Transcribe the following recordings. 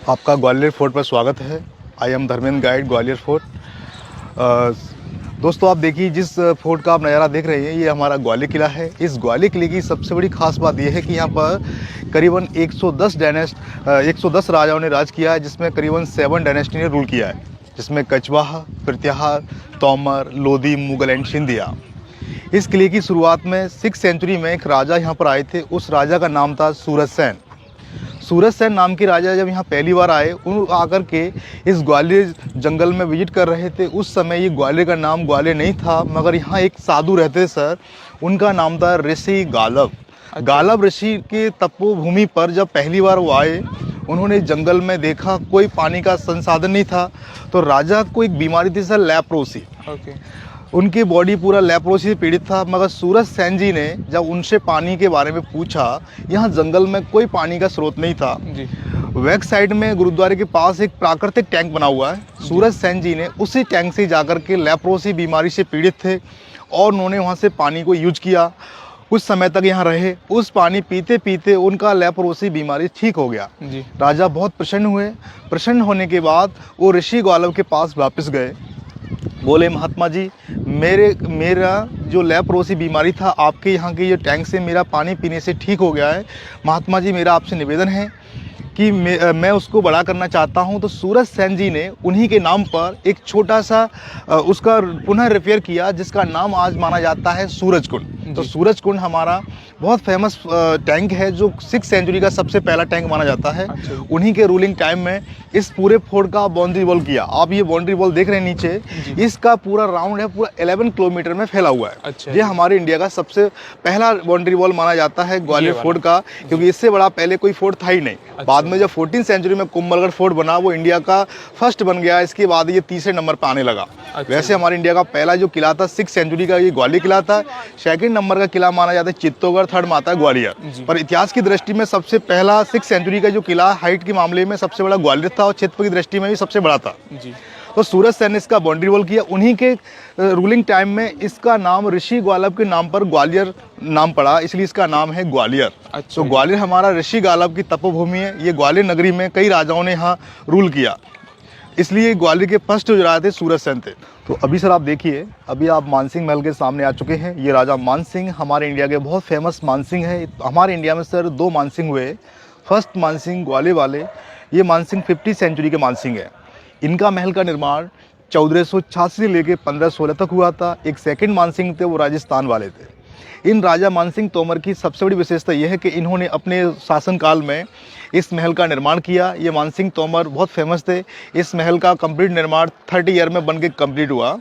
आपका ग्वालियर फोर्ट पर स्वागत है। I am Dharmendra guide Gwalior fort. दोस्तों आप देखिए जिस फोर्ट का आप नज़ारा देख रहे हैं ये हमारा ग्वालियर किला है। इस ग्वालियर किले की सबसे बड़ी खास बात यह है कि यहाँ पर करीबन 110 राजाओं ने राज किया है, जिसमें करीबन 7 डायनेस्टी ने रूल किया है, जिसमें कछवाहा, प्रतिहार, तोमर, लोधी, मुगल एंड सिंधिया। इस किले की शुरुआत में 6th सेंचुरी में एक राजा यहाँ पर आए थे। उस राजा का नाम था सूरज सेन। सूरज सेन नाम के राजा जब यहाँ पहली बार आए, उन आकर के इस ग्वालियर जंगल में विजिट कर रहे थे। उस समय ये ग्वालियर का नाम ग्वालियर नहीं था, मगर यहाँ एक साधु रहते थे सर, उनका नाम था ऋषि गालब। गालब ऋषि के तपोभूमि पर जब पहली बार वो आए, उन्होंने जंगल में देखा कोई पानी का संसाधन नहीं था, तो राजा को एक बीमारी थी सर, लेप्रोसी। उनकी बॉडी पूरा लेप्रोसी से पीड़ित था। मगर सूरज सेन जी ने जब उनसे पानी के बारे में पूछा, यहाँ जंगल में कोई पानी का स्रोत नहीं था जी। बैक साइड में गुरुद्वारे के पास एक प्राकृतिक टैंक बना हुआ है। सूरज सेन जी ने उसी टैंक से जाकर के लेप्रोसी बीमारी से पीड़ित थे और उन्होंने वहाँ से पानी को यूज किया। कुछ समय तक यहाँ रहे। उस पानी पीते पीते उनका लेप्रोसी बीमारी ठीक हो गया जी। राजा बहुत प्रसन्न हुए। प्रसन्न होने के बाद वो ऋषि गालब के पास वापस गए। बोले, महात्मा जी, मेरा जो लेप्रोसी बीमारी था आपके यहाँ के ये टैंक से मेरा पानी पीने से ठीक हो गया है। महात्मा जी, मेरा आपसे निवेदन है कि मैं उसको बड़ा करना चाहता हूँ। तो सूरज सेन जी ने उन्हीं के नाम पर एक छोटा सा उसका पुनः रिपेयर किया, जिसका नाम आज माना जाता है सूरज कुंड। तो सूरज कुंड हमारा बहुत फेमस टैंक है, जो 6th सेंचुरी का सबसे पहला टैंक माना जाता है। उन्हीं के रूलिंग टाइम में इस पूरे फोर्ट का बाउंड्री वॉल किया। आप ये बाउंड्री वॉल देख रहे हैं नीचे, इसका पूरा राउंड है, पूरा 11 किलोमीटर में फैला हुआ है। ये हमारे इंडिया का सबसे पहला बाउंड्री वॉल माना जाता है ग्वालियर फोर्ट का, क्योंकि इससे बड़ा पहले कोई फोर्ट था ही नहीं। बाद में जब 14th सेंचुरी में कुंभलगढ़ फोर्ट बना, वो इंडिया का फर्स्ट बन गया। इसके बाद ये तीसरे नंबर पर आने लगा। वैसे हमारे इंडिया का पहला जो किला था 6th सेंचुरी का, ये ग्वालियर किला था। सेकंड नंबर का किला माना जाता है चित्तौड़गढ़, थर्ड माता है ग्वालियर। पर इतिहास की दृष्टि में सबसे पहला 6th सेंचुरी का जो किला हाइट के मामले में सबसे बड़ा ग्वालियर था और क्षेत्र की दृष्टि में भी सबसे बड़ा था जी। तो सूरज सेन ने इसका बाउंड्री वॉल किया। उन्हीं के रूलिंग टाइम में इसका नाम ऋषि गालब के नाम पर ग्वालियर नाम पड़ा, इसलिए इसका नाम है ग्वालियर। तो ग्वालियर हमारा ऋषि गालब की तपोभूमि है। ये ग्वालियर नगरी में कई राजाओं ने यहाँ रूल किया, इसलिए ग्वालियर के फर्स्ट जो राजा थे सूरज सेन थे। तो अभी सर आप देखिए, अभी आप मानसिंह महल के सामने आ चुके हैं। ये राजा मानसिंह हमारे इंडिया के बहुत फेमस मानसिंह है। हमारे इंडिया में सर 2 मानसिंह हुए। फर्स्ट मानसिंह ग्वालियर वाले, ये मानसिंह 50th सेंचुरी के मानसिंह है। इनका महल का निर्माण 1486 से लेकर 1516 तक हुआ था। एक सेकंड मानसिंह थे, वो राजस्थान वाले थे। इन राजा मानसिंह तोमर की सबसे बड़ी विशेषता यह है कि इन्होंने अपने शासनकाल में इस महल का निर्माण किया। ये मानसिंह तोमर बहुत फेमस थे। इस महल का कंप्लीट निर्माण 30 ईयर में बन के कंप्लीट हुआ।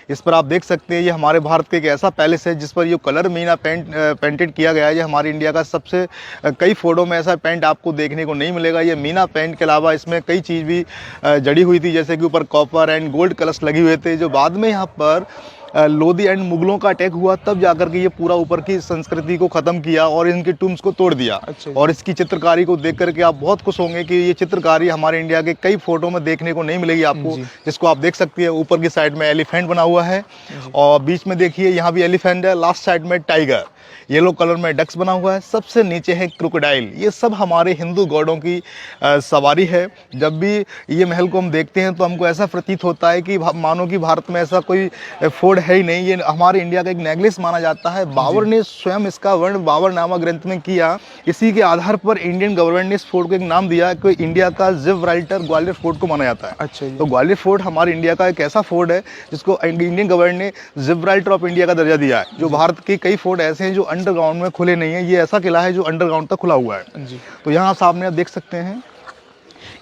इस पर आप देख सकते हैं, ये हमारे भारत के एक ऐसा पैलेस है जिस पर ये कलर मीना पेंटेड किया गया है। ये हमारे इंडिया का सबसे कई फोटो में ऐसा पेंट आपको देखने को नहीं मिलेगा। ये मीना पेंट के अलावा इसमें कई चीज़ भी जड़ी हुई थी, जैसे कि ऊपर कॉपर एंड गोल्ड कलर्स लगे हुए थे, जो बाद में यहाँ पर लोधी एंड मुगलों का अटैक हुआ, तब जाकर के ये पूरा ऊपर की संस्कृति को ख़त्म किया और इनके टूम्स को तोड़ दिया। और इसकी चित्रकारी को देख करके आप बहुत खुश होंगे कि ये चित्रकारी हमारे इंडिया के कई फोटो में देखने को नहीं मिलेगी आपको, जिसको आप देख सकती है। ऊपर की साइड में एलिफेंट बना हुआ है और बीच में देखिए यहाँ भी एलिफेंट है, लास्ट साइड में टाइगर, येलो कलर में डक्स बना हुआ है, सबसे नीचे है क्रोकोडाइल। ये सब हमारे हिंदू गॉडों की सवारी है। जब भी ये महल को हम देखते हैं तो हमको ऐसा प्रतीत होता है कि मानो कि भारत में ऐसा कोई फोर्ट है ही नहीं। ये हमारे इंडिया का एक नेकलेस माना जाता है। बाबर ने स्वयं इसका वर्ण बाबर नामक ग्रंथ में किया। इसी के आधार पर इंडियन गवर्नमेंट ने इस फोर्ट को एक नाम दिया कि इंडिया का जिब्राल्टर ग्वालियर फोर्ट को माना जाता है। तो ग्वालियर फोर्ट हमारे इंडिया का एक ऐसा फोर्ट है जिसको इंडियन गवर्नमेंट ने जिब्राल्टर ऑफ इंडिया का दर्जा दिया है। जो भारत के कई फोर्ट ऐसे हैं जो अंडरग्राउंड में खुले नहीं है, ये ऐसा किला है जो अंडरग्राउंड तक खुला हुआ है जी। तो यहाँ सामने आप देख सकते हैं,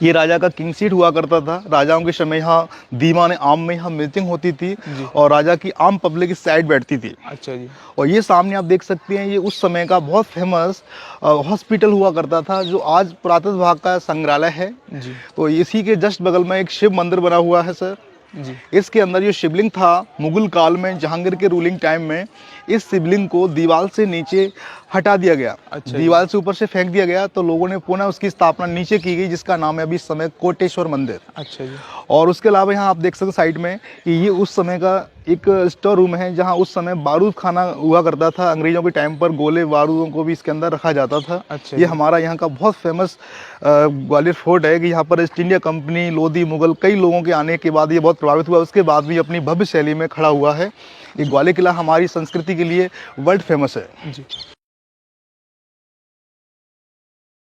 ये राजा का किंग सीट हुआ करता था। राजाओं के समय यहाँ दीवान आम में यहाँ मीटिंग होती थी और राजा की आम पब्लिक इस साइड बैठती थी। अच्छा जी। और ये सामने आप देख सकते हैं, ये उस समय का बहुत फेमस हॉस्पिटल हुआ करता था, जो आज पुरातत्व विभाग का संग्रहालय है जी। तो इसी के जस्ट बगल में एक शिव मंदिर बना हुआ है सर जी। इसके अंदर जो शिवलिंग था, मुगल काल में जहांगीर के रूलिंग टाइम में इस शिवलिंग को दीवार से नीचे हटा दिया गया। अच्छा। दीवार से ऊपर से फेंक दिया गया, तो लोगों ने पुनः उसकी स्थापना नीचे की गई, जिसका नाम है अभी इस समय कोटेश्वर मंदिर। अच्छा जी। और उसके अलावा यहाँ आप देख सकते हैं साइड में कि ये उस समय का एक स्टोर रूम है, जहाँ उस समय बारूद खाना हुआ करता था। अंग्रेजों के टाइम पर गोले बारूदों को भी इसके अंदर रखा जाता था। अच्छा ये जी। हमारा यहाँ का बहुत फेमस ग्वालियर फोर्ट है कि यहाँ पर east India company, Lodhi, Mughal कई लोगों के आने के बाद ये बहुत प्रभावित हुआ, उसके बाद भी अपनी भव्य शैली में खड़ा हुआ है। ये ग्वालियर किला हमारी संस्कृति के लिए वर्ल्ड फेमस है। जी।